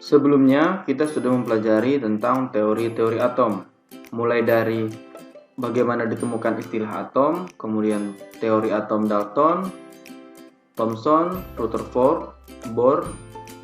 Sebelumnya kita sudah mempelajari tentang teori-teori atom, mulai dari bagaimana ditemukan istilah atom, kemudian teori atom Dalton, Thomson, Rutherford, Bohr,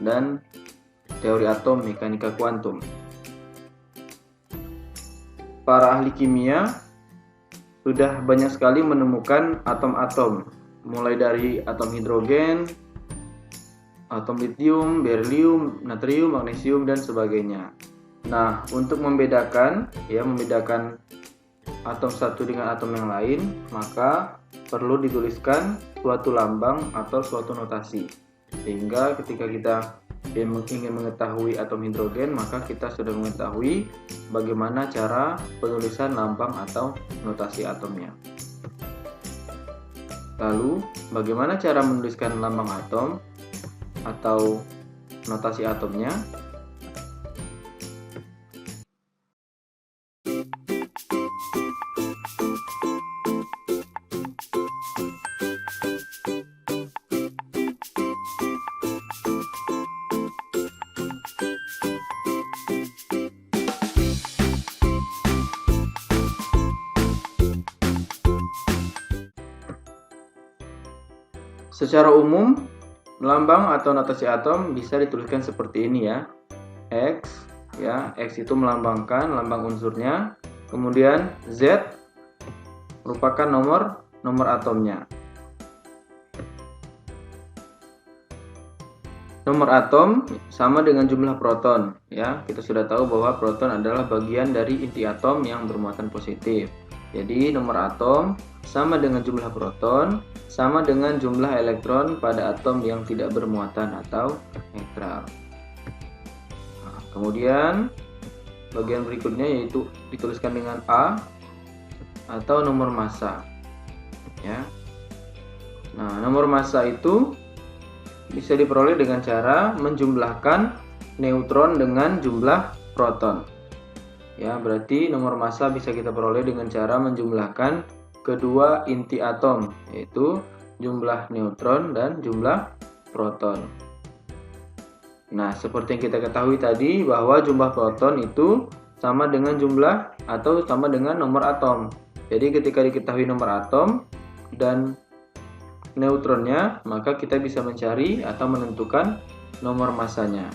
dan teori atom mekanika kuantum. Para ahli kimia sudah banyak sekali menemukan atom-atom, mulai dari atom hidrogen, atom litium, berilium, natrium, magnesium, dan sebagainya. Nah, untuk membedakan atom satu dengan atom yang lain, maka perlu dituliskan suatu lambang atau suatu notasi. Sehingga ketika kita ingin mengetahui atom hidrogen, maka kita sudah mengetahui bagaimana cara penulisan lambang atau notasi atomnya. Lalu, bagaimana cara menuliskan lambang atom atau notasi atomnya? Secara umum, lambang atau notasi atom bisa dituliskan seperti ini ya. X itu melambangkan lambang unsurnya. Kemudian Z merupakan nomor atomnya. Nomor atom sama dengan jumlah proton ya. Kita sudah tahu bahwa proton adalah bagian dari inti atom yang bermuatan positif. Jadi nomor atom sama dengan jumlah proton sama dengan jumlah elektron pada atom yang tidak bermuatan atau netral. Nah, kemudian bagian berikutnya yaitu dituliskan dengan A atau nomor massa ya. Nah, nomor massa itu bisa diperoleh dengan cara menjumlahkan neutron dengan jumlah proton. Ya, berarti nomor massa bisa kita peroleh dengan cara menjumlahkan kedua inti atom, yaitu jumlah neutron dan jumlah proton. Nah, seperti yang kita ketahui tadi bahwa jumlah proton itu sama dengan jumlah atau sama dengan nomor atom. Jadi ketika diketahui nomor atom dan neutronnya, maka kita bisa mencari atau menentukan nomor massanya.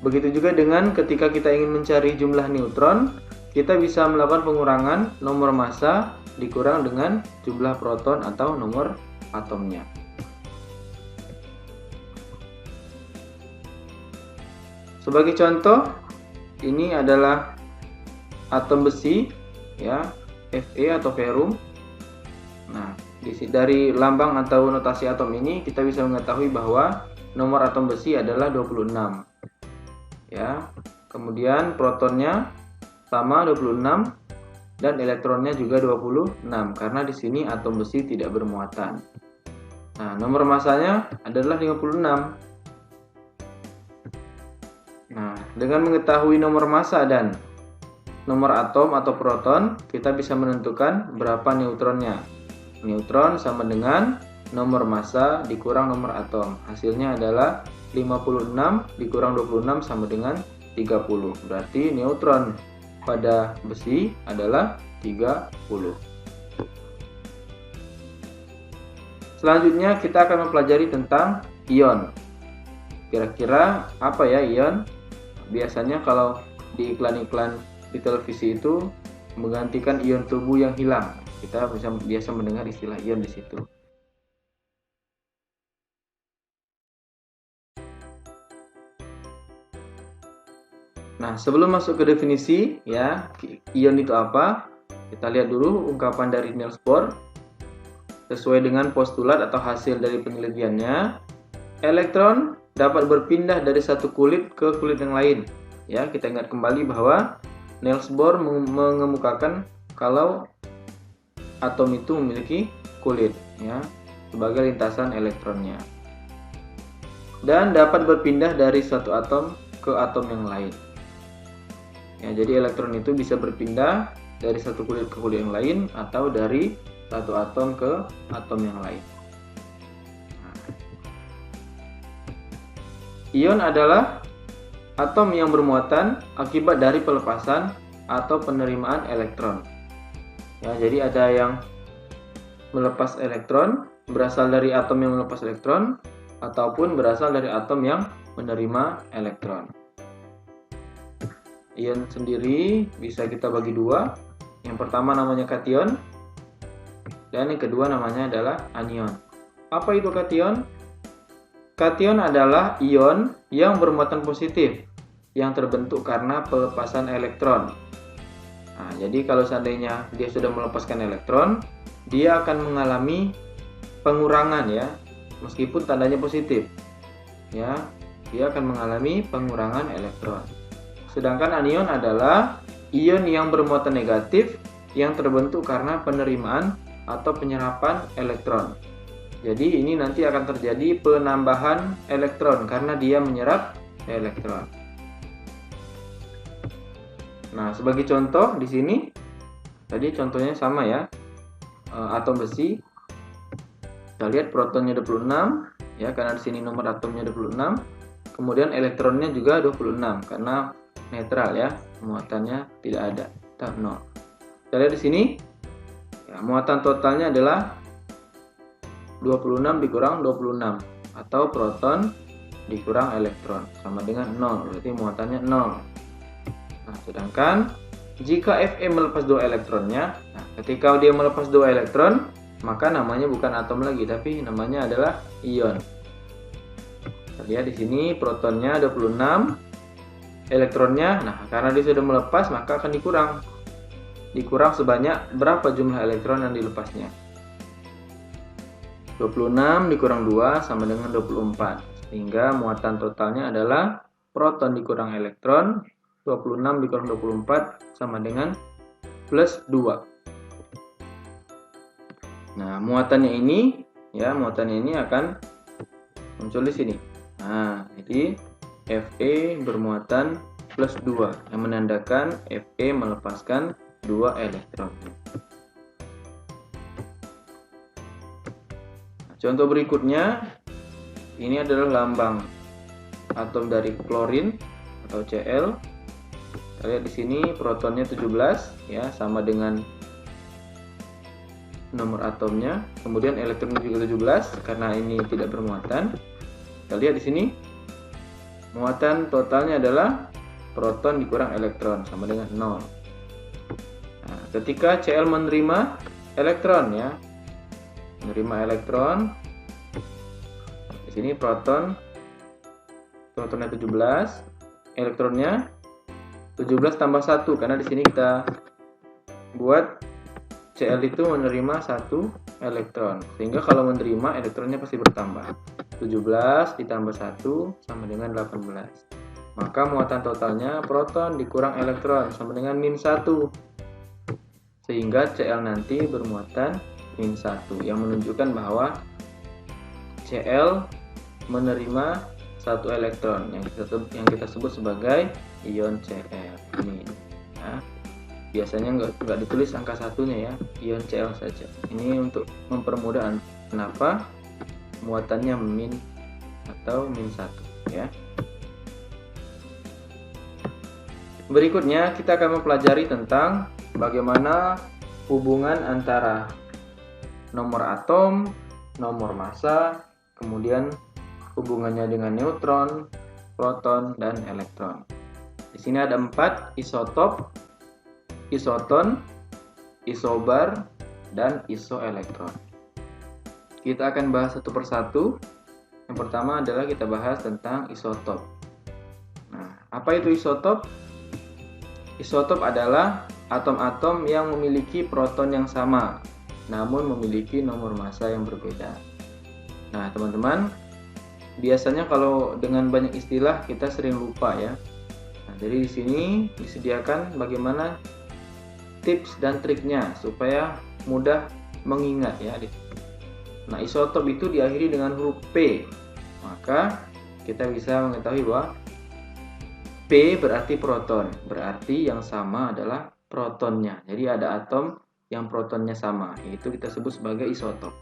Begitu juga dengan ketika kita ingin mencari jumlah neutron, kita bisa melakukan pengurangan nomor massa dikurang dengan jumlah proton atau nomor atomnya. Sebagai contoh, ini adalah atom besi ya, Fe atau ferum. Nah, dari lambang atau notasi atom ini kita bisa mengetahui bahwa nomor atom besi adalah 26. Ya. Kemudian protonnya sama 26 dan elektronnya juga 26 karena di sini atom besi tidak bermuatan. Nah, nomor massanya adalah 56. Nah, dengan mengetahui nomor massa dan nomor atom atau proton, kita bisa menentukan berapa neutronnya. Neutron sama dengan nomor massa dikurang nomor atom. Hasilnya adalah 56 dikurang 26 sama dengan 30. Berarti neutron pada besi adalah 30. Selanjutnya kita akan mempelajari tentang ion. Kira-kira apa ya ion? Biasanya kalau di iklan-iklan di televisi itu menggantikan ion tubuh yang hilang. Kita biasa mendengar istilah ion di situ. Nah, sebelum masuk ke definisi ya, ion itu apa? Kita lihat dulu ungkapan dari Niels Bohr. Sesuai dengan postulat atau hasil dari penelitiannya, elektron dapat berpindah dari satu kulit ke kulit yang lain. Ya, kita ingat kembali bahwa Niels Bohr mengemukakan kalau atom itu memiliki kulit ya, sebagai lintasan elektronnya. Dan dapat berpindah dari suatu atom ke atom yang lain. Ya, jadi elektron itu bisa berpindah dari satu kulit ke kulit yang lain atau dari satu atom ke atom yang lain. Ion adalah atom yang bermuatan akibat dari pelepasan atau penerimaan elektron. Ya, jadi ada yang melepas elektron berasal dari atom yang melepas elektron ataupun berasal dari atom yang menerima elektron. Ion sendiri bisa kita bagi dua. Yang pertama namanya kation dan yang kedua namanya adalah anion. Apa itu kation? Kation adalah ion yang bermuatan positif yang terbentuk karena pelepasan elektron. Nah, jadi kalau seandainya dia sudah melepaskan elektron, dia akan mengalami pengurangan ya, meskipun tandanya positif. Ya, dia akan mengalami pengurangan elektron. Sedangkan anion adalah ion yang bermuatan negatif yang terbentuk karena penerimaan atau penyerapan elektron. Jadi ini nanti akan terjadi penambahan elektron karena dia menyerap elektron. Nah, sebagai contoh di sini tadi contohnya sama ya. Atom besi. Kita lihat protonnya 26 ya, karena di sini nomor atomnya 26. Kemudian elektronnya juga 26 karena netral ya, muatannya tidak ada, tetap 0. Kita lihat di sini ya, muatan totalnya adalah 26 dikurang 26 atau proton dikurang elektron sama dengan 0, berarti muatannya 0. Nah, sedangkan jika Fe melepas 2 elektronnya, nah, ketika dia melepas 2 elektron, maka namanya bukan atom lagi tapi namanya adalah ion. Kita lihat di sini protonnya 26, elektronnya, nah karena dia sudah melepas maka akan dikurang sebanyak berapa jumlah elektron yang dilepasnya. 26 dikurang 2 sama dengan 24, sehingga muatan totalnya adalah proton dikurang elektron, 26 dikurang 24 sama dengan plus 2. Nah, muatannya ini akan muncul di sini. Nah, jadi Fe bermuatan plus 2 yang menandakan Fe melepaskan 2 elektron. Contoh berikutnya, ini adalah lambang atom dari klorin atau Cl. Kita lihat di sini protonnya 17 ya, sama dengan nomor atomnya. Kemudian elektronnya juga 17 karena ini tidak bermuatan. Kita lihat di sini muatan totalnya adalah proton dikurang elektron sama dengan 0. Nah, ketika Cl menerima elektron ya, menerima elektron, di sini protonnya 17, elektronnya 17 tambah 1 karena di sini kita buat Cl itu menerima 1 elektron, sehingga kalau menerima elektronnya pasti bertambah. 17 ditambah 1 sama dengan 18. Maka muatan totalnya proton dikurang elektron sama dengan min 1, sehingga Cl nanti bermuatan min 1 yang menunjukkan bahwa Cl menerima 1 elektron yang kita sebut sebagai ion Cl ini ya. Biasanya nggak ditulis angka satunya ya, ion Cl saja. Ini untuk mempermudah kenapa muatannya min atau min 1 ya. Berikutnya kita akan mempelajari tentang bagaimana hubungan antara nomor atom, nomor massa, kemudian hubungannya dengan neutron, proton, dan elektron. Di sini ada 4 isotop, isoton, isobar, dan isoelektron. Kita akan bahas satu persatu. Yang pertama adalah kita bahas tentang isotop. Nah, apa itu isotop? Isotop adalah atom-atom yang memiliki proton yang sama, namun memiliki nomor massa yang berbeda. Nah, teman-teman, biasanya kalau dengan banyak istilah kita sering lupa ya. Nah, jadi di sini disediakan bagaimana tips dan triknya supaya mudah mengingat ya. Nah, isotop itu diakhiri dengan huruf P. Maka kita bisa mengetahui bahwa P berarti proton, berarti yang sama adalah protonnya. Jadi ada atom yang protonnya sama, yaitu kita sebut sebagai isotop.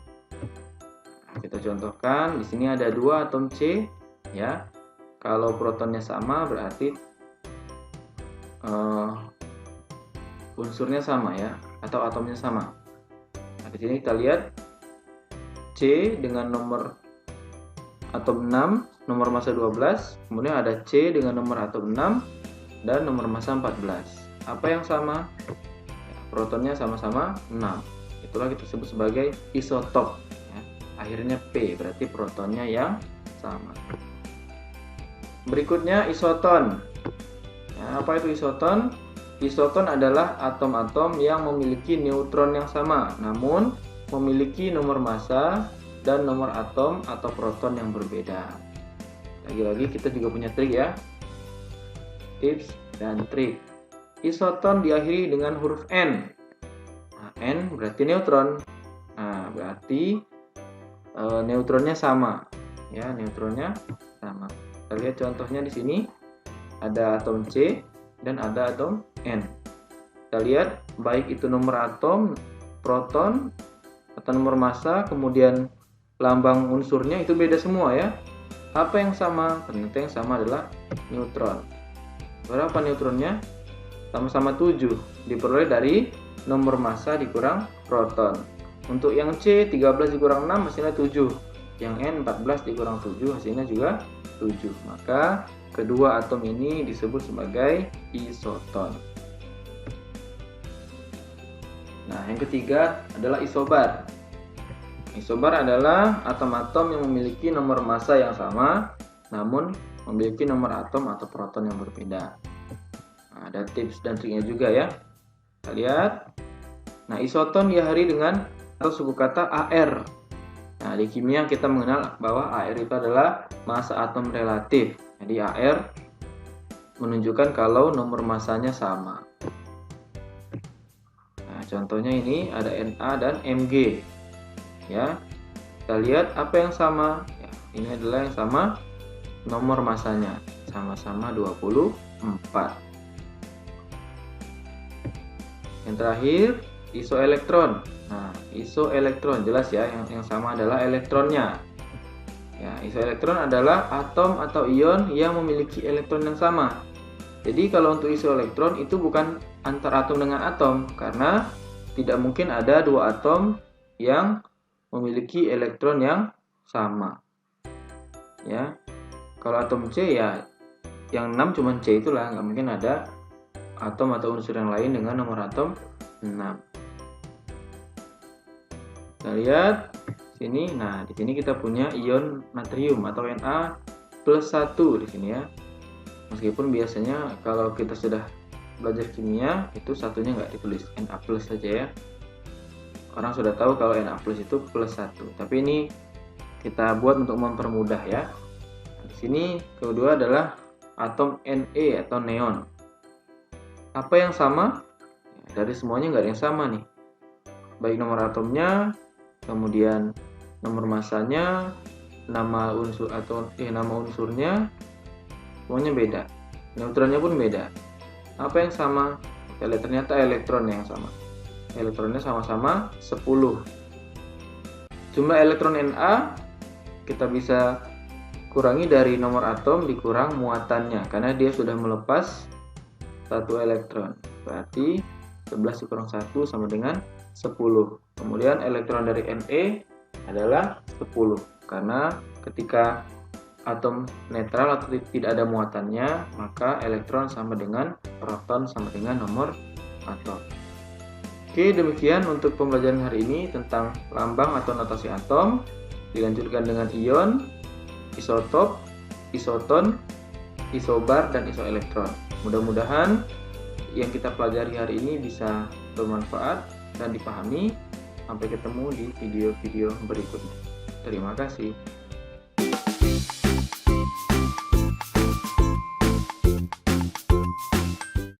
Nah, kita contohkan di sini ada 2 atom C ya. Kalau protonnya sama berarti unsurnya sama ya, atau atomnya sama. Nah, di sini kita lihat C dengan nomor atom 6, nomor massa 12, kemudian ada C dengan nomor atom 6 dan nomor massa 14. Apa yang sama? Ya, protonnya sama-sama 6. Itulah kita sebut sebagai isotop ya. Akhirnya P, berarti protonnya yang sama. Berikutnya isoton. Nah, apa itu isoton? Isoton adalah atom-atom yang memiliki neutron yang sama, namun memiliki nomor massa dan nomor atom atau proton yang berbeda. Lagi-lagi kita juga punya trik ya. Tips dan trik. Isoton diakhiri dengan huruf N. Nah, N berarti neutron. Nah, berarti neutronnya sama. Ya, neutronnya sama. Kita lihat contohnya di sini. Ada atom C dan ada atom N. Kita lihat baik itu nomor atom, proton, atau nomor massa, kemudian lambang unsurnya itu beda semua ya. Apa yang sama? Ternyata yang sama adalah neutron. Berapa neutronnya? Sama-sama 7. Diperoleh dari nomor massa dikurang proton. Untuk yang C 13 dikurang 6 hasilnya 7. Yang N 14 dikurang 7 hasilnya juga 7. Maka kedua atom ini disebut sebagai isoton. Nah, yang ketiga adalah isobar. Isobar adalah atom-atom yang memiliki nomor massa yang sama, namun memiliki nomor atom atau proton yang berbeda. Nah, ada tips dan triknya juga ya. Kita lihat. Nah, isoton diakhiri dengan atau suku kata AR. Nah, di kimia kita mengenal bahwa AR itu adalah massa atom relatif. Jadi AR menunjukkan kalau nomor massanya sama. Nah, contohnya ini ada Na dan Mg. Ya, kita lihat apa yang sama. Ya, ini adalah yang sama, nomor massanya sama-sama 24. Yang terakhir isoelektron. Nah, isoelektron jelas ya, yang sama adalah elektronnya. Ya, isoelektron adalah atom atau ion yang memiliki elektron yang sama. Jadi kalau untuk isoelektron itu bukan antar atom dengan atom, karena tidak mungkin ada dua atom yang memiliki elektron yang sama. Ya, kalau atom C ya yang 6 cuma C itulah, nggak mungkin ada atom atau unsur yang lain dengan nomor atom 6. Kita lihat sini. Nah, di sini kita punya ion natrium atau Na+1 di sini ya. Meskipun biasanya kalau kita sudah belajar kimia itu satunya nggak ditulis, Na+ saja ya. Orang sudah tahu kalau Na+ itu +1. Tapi ini kita buat untuk mempermudah ya. Di sini kedua adalah atom Ne atau neon. Apa yang sama? Dari semuanya nggak ada yang sama nih. Baik nomor atomnya, kemudian nomor massanya, nama unsur atau nama unsurnya, semuanya beda. Neutronnya pun beda. Apa yang sama? Ternyata elektron yang sama. Elektronnya sama-sama 10. Jumlah elektron Na kita bisa kurangi dari nomor atom dikurang muatannya, karena dia sudah melepas 1 elektron. Berarti 11 dikurang 1 sama dengan 10. Kemudian elektron dari Ne adalah 10, karena ketika atom netral atau tidak ada muatannya, maka elektron sama dengan proton sama dengan nomor atom. Oke, demikian untuk pembelajaran hari ini tentang lambang atau notasi atom. Dilanjutkan dengan ion, isotop, isoton, isobar, dan isoelektron. Mudah-mudahan yang kita pelajari hari ini bisa bermanfaat dan dipahami. Sampai ketemu di video-video berikutnya. Terima kasih.